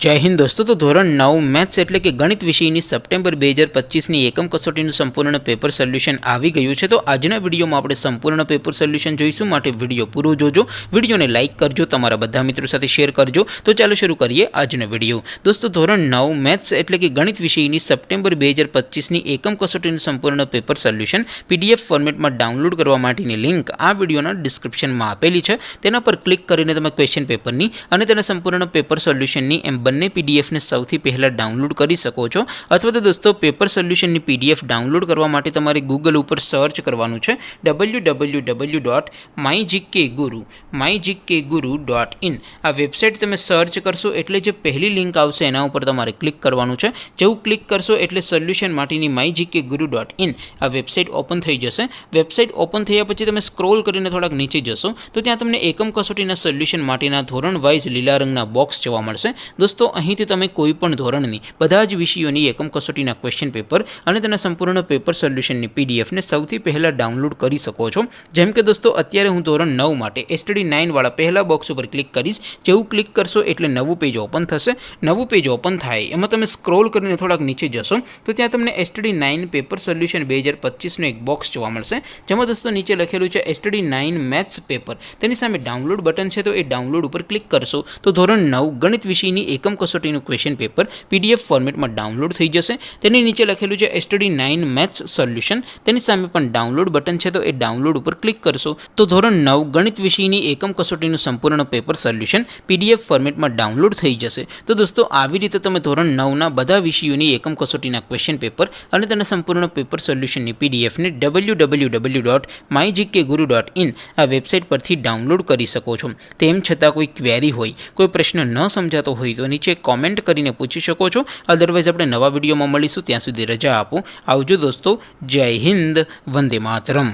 जय हिंद दोस्तों। तो धोरण 9 मैथ्स एटले कि गणित विषयनी सप्टेम्बर 2025 एकम कसोटीનું संपूर्ण पेपर सोल्यूशन આવી ગયું છે। તો આજના વિડીયોમાં આપણે સંપૂર્ણ પેપર સોલ્યુશન જોઈશું, માટે વિડીયો પૂરો જોજો, વિડીયોને લાઇક કરજો, તમારા બધા મિત્રો સાથે શેર કરજો। તો ચાલો શરૂ કરીએ આજનો વિડીયો। દોસ્તો ધોરણ 9 મેથ્સ એટલે કે ગણિત વિષયની સપ્ટેમ્બર 2025 એકમ કસોટીનું સંપૂર્ણ પેપર સોલ્યુશન PDF ફોર્મેટમાં ડાઉનલોડ કરવા માટેની લિંક આ વિડીયોના ડિસ્ક્રિપ્શનમાં આપેલી છે। તેના પર ક્લિક કરીને તમે ક્વેશ્ચન પેપરની અને તેના સંપૂર્ણ પેપર સોલ્યુશનની બંને PDF ने સૌથી પહેલા ડાઉનલોડ કરી શકો છો। અથવા તો દોસ્તો પેપર સોલ્યુશનની PDF ડાઉનલોડ કરવા માટે તમારે ગૂગલ ઉપર સર્ચ કરવાનું છે www.mygkguru.in। આ વેબસાઇટ તમે સર્ચ કરશો એટલે જે પહેલી લિંક આવશે એના ઉપર તમારે ક્લિક કરવાનું છે। જેવું ક્લિક કરશો એટલે સોલ્યુશન માટેની mygkguru.in આ વેબસાઇટ ઓપન થઈ જશે। વેબસાઇટ ઓપન થયા પછી તમે સ્ક્રોલ કરીને થોડાક નીચે જશો તો ત્યાં તમને એકમ કસોટીના સોલ્યુશન માટેના ધોરણ વાઇઝ લીલા રંગના બોક્સ જોવા મળશે। दोस्तों અહીંથી તમે કોઈપણ ધોરણની બધા જ વિષયોની એકમ કસોટીના ક્વેશ્ચન પેપર અને તેના સંપૂર્ણ પેપર સોલ્યુશનની PDF ને સૌથી પહેલા ડાઉનલોડ કરી શકો છો। જેમ કે દોસ્તો અત્યારે હું ધોરણ 9 માટે STD9 વાળા પહેલા બોક્સ ઉપર ક્લિક કરીશ। જેવું ક્લિક કરશો એટલે નવું પેજ ઓપન થશે। નવું પેજ ઓપન થાય એમાં તમે સ્ક્રોલ કરીને થોડાક નીચે જશો તો ત્યાં તમને STD9 પેપર સોલ્યુશન 2025 નો એક બોક્સ જોવા મળશે, જેમાં દોસ્તો નીચે લખેલું છે STD9 મેથ્સ પેપર। તેની સામે ડાઉનલોડ બટન છે, તો એ ડાઉનલોડ ઉપર ક્લિક કરશો તો ધોરણ 9 ગણિત વિષયની એકમ कसोटीનું ક્વેશ્ચન પેપર PDF ફોર્મેટમાં ડાઉનલોડ થઈ જશે। તેની નીચે લખેલું છે STD9 મેથ્સ સોલ્યુશન, તેની સામે પણ ડાઉનલોડ બટન છે, તો એ ડાઉનલોડ ઉપર ક્લિક કરશો તો ધોરણ 9 ગણિત વિષયની એકમ कसोटीનું સંપૂર્ણ પેપર સોલ્યુશન PDF ફોર્મેટમાં ડાઉનલોડ થઈ જશે। તો દોસ્તો આવી રીતે તમે ધોરણ 9 ના બધા વિષયોની એકમ कसोटीના ક્વેશ્ચન પેપર અને તેના સંપૂર્ણ પેપર સોલ્યુશનની PDF ને www.mygkguru.in આ વેબસાઇટ પરથી ડાઉનલોડ કરી શકો છો। તેમ છતાં કોઈ ક્વેરી હોય, કોઈ પ્રશ્ન ન સમજાતો હોય તો નીચે कॉमेंट કરીને પૂછી શકો છો। અધરવાઇઝ આપણે નવા વિડીયોમાં મળીશું, ત્યાં સુધી રજા આપો। આવજો દોસ્તો, જય હિન્દ, વંદે માતરમ।